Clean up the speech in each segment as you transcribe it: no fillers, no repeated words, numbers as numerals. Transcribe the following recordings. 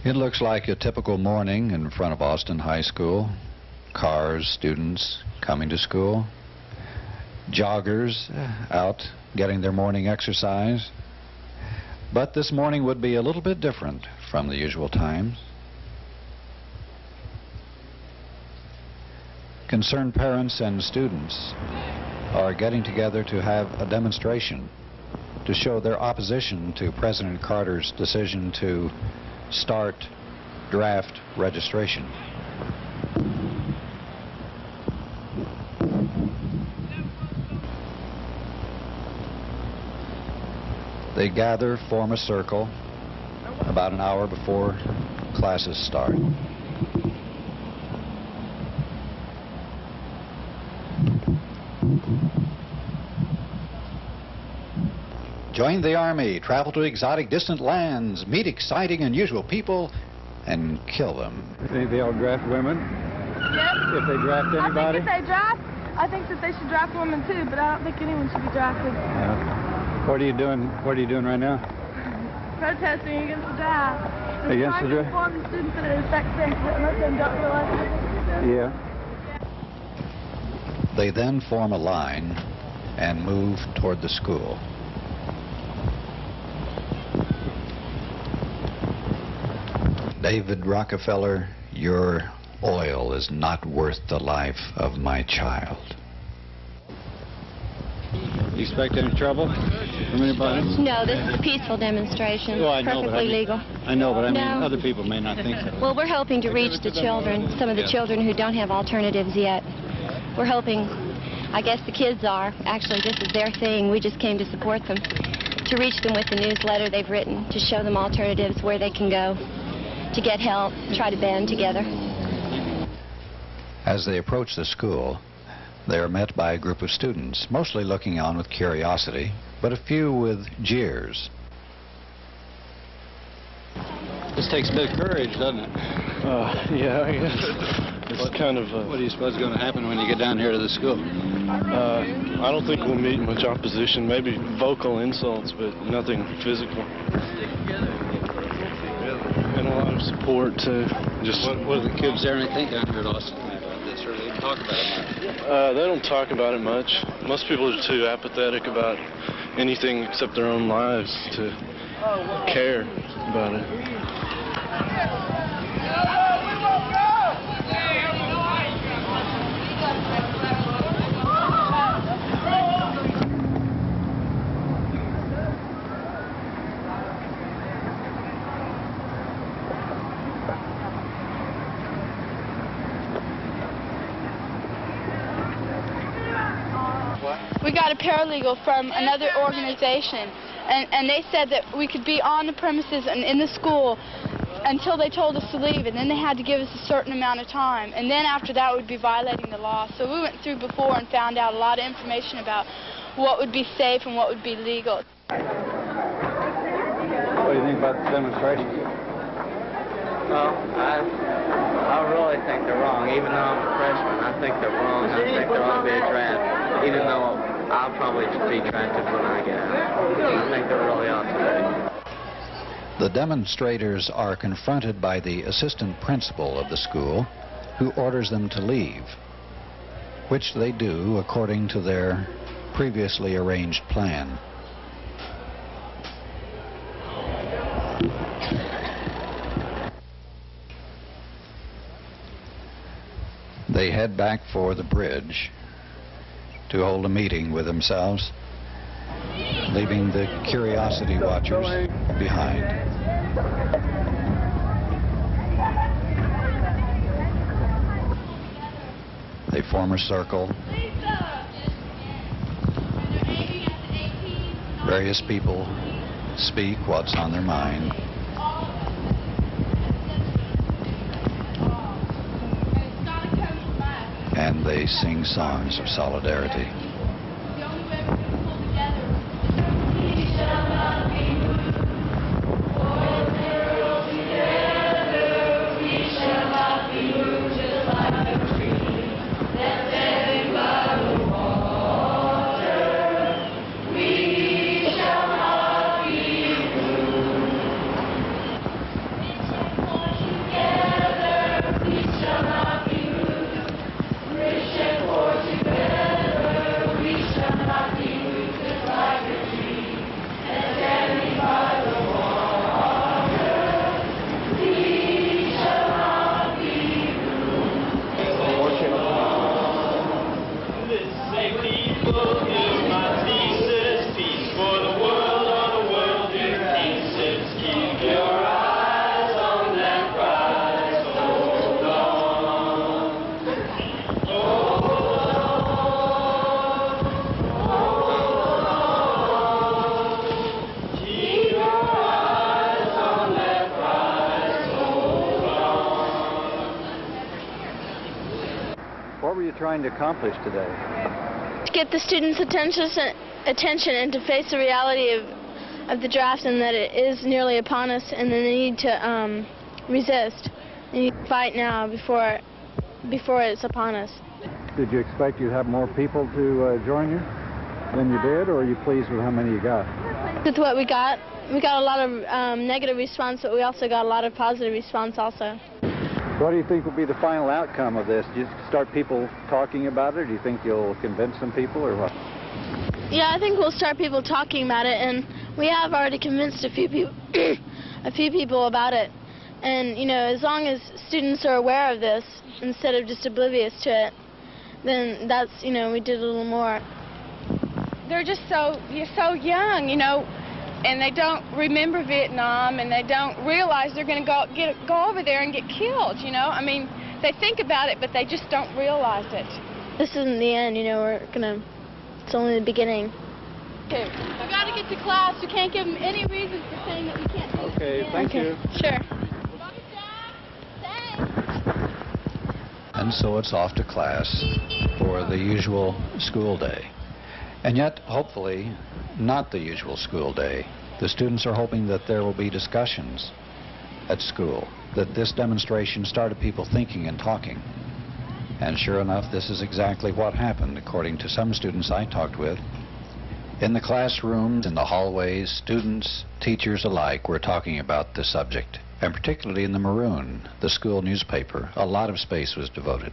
It looks like a typical morning in front of Austin High School. Cars, students coming to school, joggers out getting their morning exercise. But this morning would be a little bit different from the usual times. Concerned parents and students are getting together to have a demonstration to show their opposition to President Carter's decision to start draft registration. They gather, form a circle about an hour before classes start. Join the Army, travel to exotic distant lands, meet exciting unusual people, and kill them. Think they'll draft women? Yes. If they draft anybody? I think that they should draft women too, but I don't think anyone should be drafted. Yeah. What are you doing right now? Protesting against the draft. Against the draft? Inform the students that it affects them, because most of them don't realize it. Yeah. They then form a line and move toward the school. David Rockefeller, your oil is not worth the life of my child. You expect any trouble from anybody? No, this is a peaceful demonstration. Well, I know, perfectly legal. I know, but I mean, No. other people may not think so. Well, we're hoping to reach the children, some of the children who don't have alternatives yet. We're hoping, I guess the kids are. Actually, this is their thing. We just came to support them, to reach them with the newsletter they've written, to show them alternatives, where they can go, to get help, try to band together. As they approach the school, they are met by a group of students, mostly looking on with curiosity, but a few with jeers. This takes a bit of courage, doesn't it? Yeah, I guess. It's kind of... What do you suppose is going to happen when you get down here to the school? I don't think we'll meet much opposition. Maybe vocal insults, but nothing physical. And a lot of support, too. Just what do the kids there think down here at Austin about this, or they talk about it? They don't talk about it much. Most people are too apathetic about anything except their own lives to care about it. We got a paralegal from another organization, and they said that we could be on the premises and in the school until they told us to leave, and then they had to give us a certain amount of time, and then after that we'd be violating the law. So we went through before and found out a lot of information about what would be safe and what would be legal. What do you think about the demonstration? Well, I really think they're wrong. Even though I'm a freshman, I think they're wrong. I think there ought to be a draft, even though I'll probably be drafted when I get out. I think there really ought to be. The demonstrators are confronted by the assistant principal of the school, who orders them to leave, which they do according to their previously arranged plan. They head back for the bridge to hold a meeting with themselves, leaving the curiosity watchers behind. They form a circle. Various people speak what's on their mind. And they sing songs of solidarity. trying to accomplish today? To get the students' attention and to face the reality of the draft and that it is nearly upon us, and then they need to resist. They need to fight now before it's upon us. Did you expect you'd have more people to join you than you did, or are you pleased with how many you got? With what we got a lot of negative response, but we also got a lot of positive response also. What do you think will be the final outcome of this? Do you start people talking about it, or do you think you'll convince some people, or what? Yeah, I think we'll start people talking about it, and we have already convinced a few people about it. And, you know, as long as students are aware of this, instead of just oblivious to it, then that's, you know, we did a little more. They're just you're so young, you know, and they don't remember Vietnam, and they don't realize they're going to go over there and get killed, you know. I mean, they think about it, but they just don't realize it. This isn't the end, you know, it's only the beginning. Okay. We got to get to class. We can't give them any reasons for saying that we can't do this Okay, again. thank you. Sure. And so it's off to class for the usual school day. And yet, hopefully, not the usual school day. The students are hoping that there will be discussions at school, that this demonstration started people thinking and talking. And sure enough, this is exactly what happened, according to some students I talked with. In the classrooms, in the hallways, students, teachers alike were talking about the subject. And particularly in the Maroon, the school newspaper, a lot of space was devoted.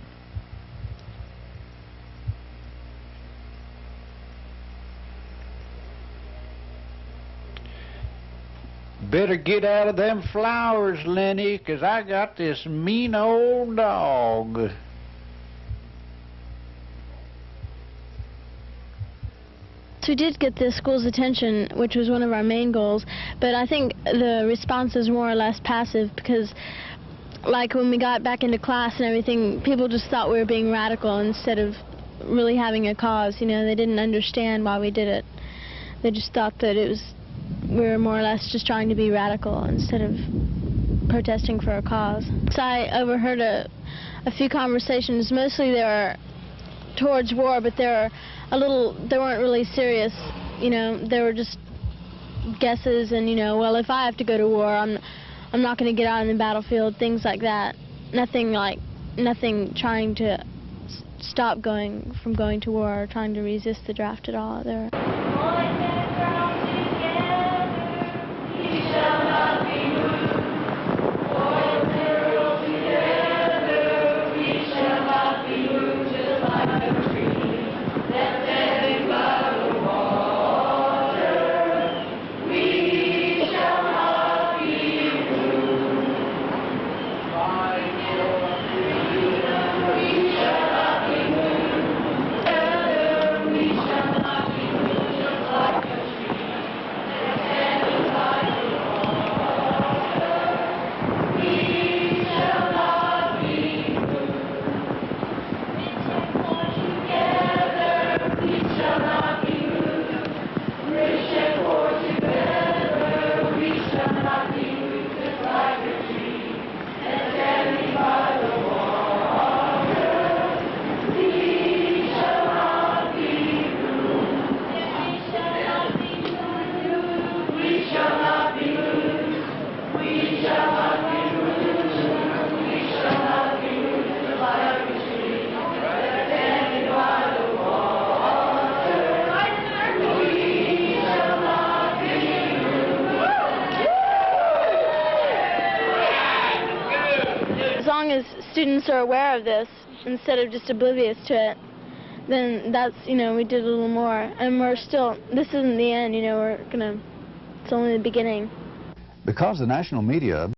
Better get out of them flowers, Lenny, 'cause I got this mean old dog. So we did get the school's attention, which was one of our main goals, but I think the response is more or less passive because, like, when we got back into class and everything, people just thought we were being radical instead of really having a cause. You know, they didn't understand why we did it. They just thought that we were more or less just trying to be radical instead of protesting for a cause. So I overheard a few conversations. Mostly they were towards war, but they weren't really serious. You know, they were just guesses, and, you know, well, if I have to go to war, I'm not going to get out on the battlefield, things like that. Nothing trying to stop from going to war or trying to resist the draft at all. As long as students are aware of this, instead of just oblivious to it, then that's, you know, we did a little more. And this isn't the end, you know, it's only the beginning. Because the national media